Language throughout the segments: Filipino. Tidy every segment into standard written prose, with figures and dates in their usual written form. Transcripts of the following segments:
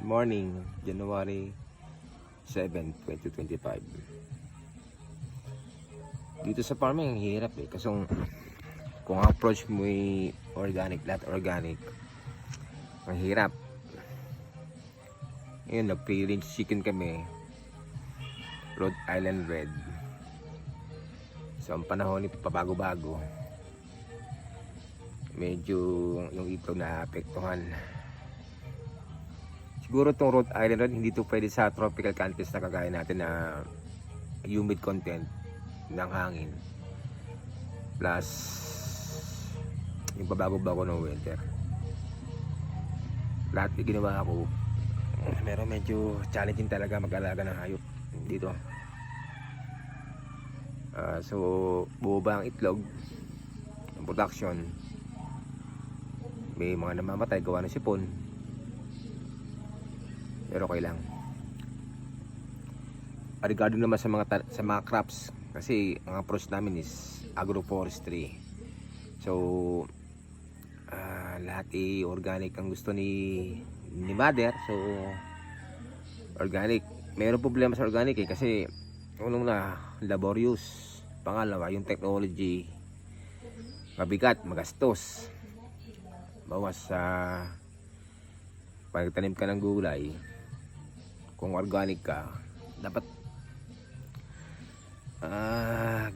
Morning, January 7, 2025. Dito sa farming, ang hirap eh. Kasi kung approach mo ay organic, lahat organic, ang hirap. Ngayon, nag-pre-range chicken kami. Rhode Island Red. So, ang panahon ni pabago-bago. Medyo yung itlog na apektuhan. Siguro itong Rhode Island Red, hindi ito pwede sa tropical countries na kagaya natin na humid content ng hangin. Plus, yung pabago-bago ng winter. Lahat yung ginawa ko, pero medyo challenging talaga mag-alaga ng hayop dito. So, bubaba ang itlog, ang production. May mga namamatay gawa ng sipon. Pero okay lang. Regarding naman sa mga crops, kasi ang approach namin is agroforestry. So lahat organic ang gusto ni mother. So organic. Mayroon problema sa organic kasi unang na laborious. Pangalawa, yung technology mabigat, magastos. Bawas sa pagtanim ka ng gulay. Kung organic ka, dapat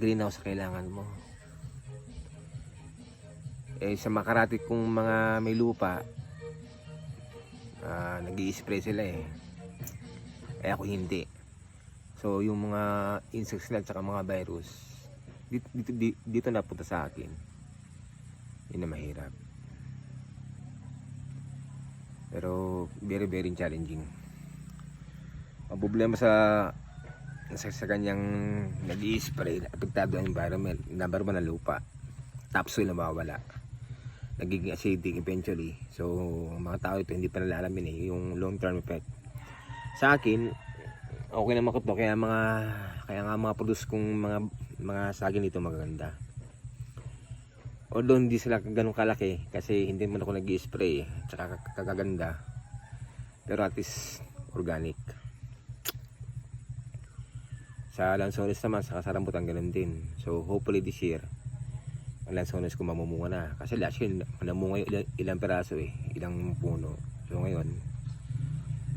greenhouse kailangan mo. Sa makaratit kung mga may lupa, nag-i-spray sila ako hindi. So yung mga insects na at mga virus dito napunta sa akin. Yun na mahirap. Pero very challenging. Ang problema sa kanyang nag-i-spray, apektado ang environment. Number 1 na lupa, topsoil na mawawala, nagiging acidic eventually. So mga tao ito hindi pa nalalamin yung long term effect. Sa akin okay naman ko to, kaya nga mga produce kong mga saging dito magaganda. Although hindi sila ganun kalaki kasi hindi man ako nag-i-spray tsaka kagaganda, pero at least organic. Sa lansones naman, sa kasarambutan ganun din. So hopefully this year ang lansones ko mamumunga na, kasi last year namunga ilang peraso ilang puno. So ngayon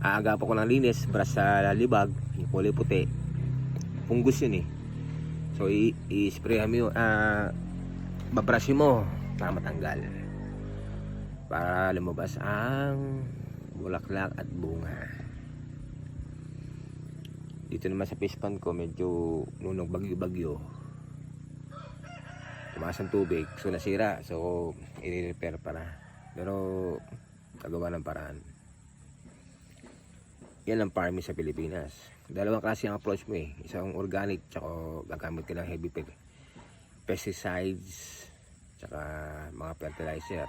aagapan ko ng linis, brush sa libag, yung kulay puti, fungus yun so i-spray mo yun, babrush mo para matanggal, para lumabas ang bulaklak at bunga. Dito naman sa fish pond ko, medyo nung bagyo tumaas ang tubig, so nasira, so i-repair para, pero gagawa ng paraan. Yan ang farming sa Pilipinas. Dalawang klase ang approach mo isang organic, tsaka gagamit ka ng heavy pesticides, tsaka mga fertilizer.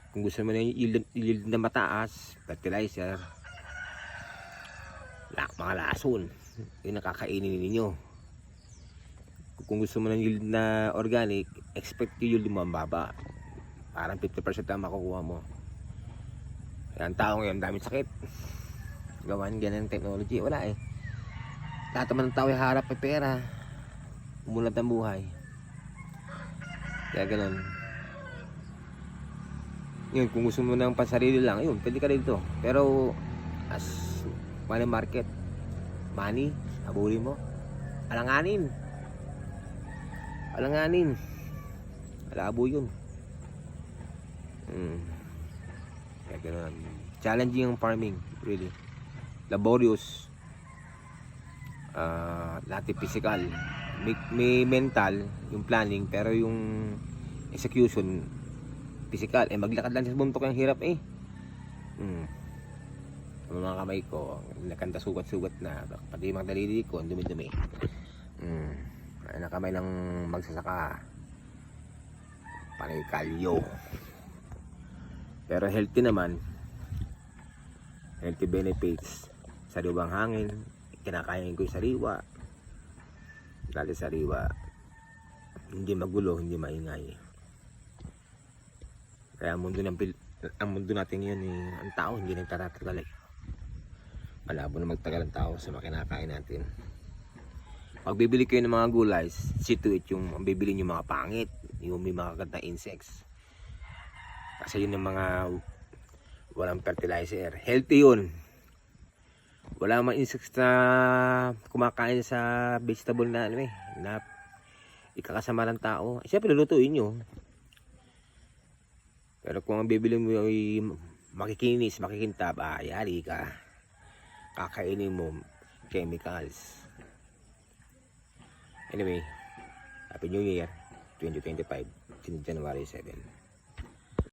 Kung gusto mo na yung yield na mataas, fertilizer, mga lason, yung nakakainin ninyo. Kung gusto mo ng yield na organic, expect yung yield mo ang baba, parang 50% ang makukuha mo. Kaya ang tao ngayon daming sakit, gawan ganyan technology, wala lahat naman ng tao harap ay pera, umulat ang buhay, kaya ganun. Yun, kung gusto mo ng pansarili lang, yun, pwede ka dito, pero as money market, money, habulin mo, alanganin, alabo yun. Kaya ganun, challenging ang farming, really laborious. Lahat physical, may mental yung planning, pero yung execution physical. Maglakad lang sa bundok yung hirap mga kamay ko nakanta sugat na, pati mga daliri ko dumi-dumi. Nakamay ng magsasaka, panay kalyo, pero healthy naman, healthy benefits. Sariwang hangin, kinakain ko yung sariwa, dali sariwa, hindi magulo, hindi maingay. Kaya mundo ng Ang mundo natin ngayon ang tao hindi nagtatagal eh. Malabo na magtagal ang tao sa mga kinakain natin. Pag bibili kayo ng mga gulay, see to it yung bibili nyo mga pangit, yung may mga kagandang insects. Kasi yun yung mga walang fertilizer. Healthy yun. Wala mang insects na kumakain sa vegetable na na ikakasama ng tao. Siyempre lulutuin nyo. Pero kung ang bibili mo ay makikinis, makikintab, yari ka. Kakainin mo chemicals. Anyway, Happy New Year 2025, January 7.